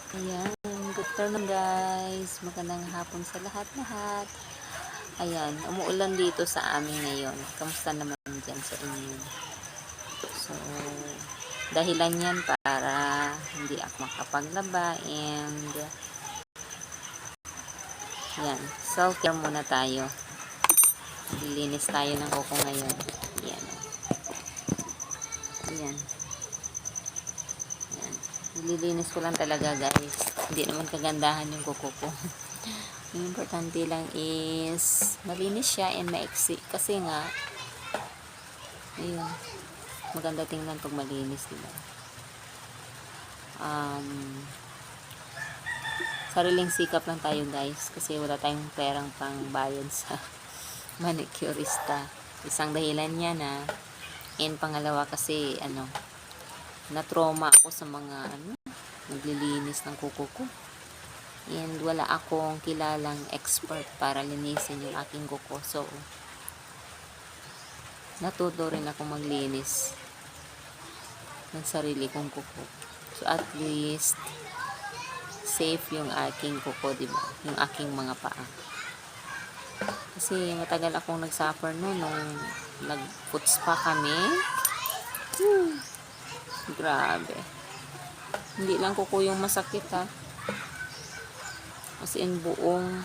Ayan, good afternoon guys. Magandang hapon sa lahat-lahat. Ayan, umuulan dito sa amin ngayon. Kamusta naman dyan sa inyo? So, dahilan yan para hindi ako makapaglaba and yan, self-care muna tayo. Lilinis tayo ng kuko ngayon. Ayan. Ayan. Nililinis ko lang talaga guys. Hindi naman kagandahan yung kuko ko. Yung importante lang is malinis siya and maiksi. Kasi nga, ayun, maganda tingnan pag malinis, diba? Sariling sikap lang tayo guys. Kasi wala tayong perang pang bayad sa manicurista. Isang dahilan niya na. And pangalawa kasi, na-trauma ako sa mga, naglilinis ng kuko ko. And wala akong kilalang expert para linisin yung aking kuko. So, natuto rin ako maglinis ng sarili kong kuko. So, at least, safe yung aking kuko, diba? Yung aking mga paa. Kasi matagal akong nagsuffer nung nag-foot spa kami. Grabe. Hindi lang kuko yung masakit ha. As in buong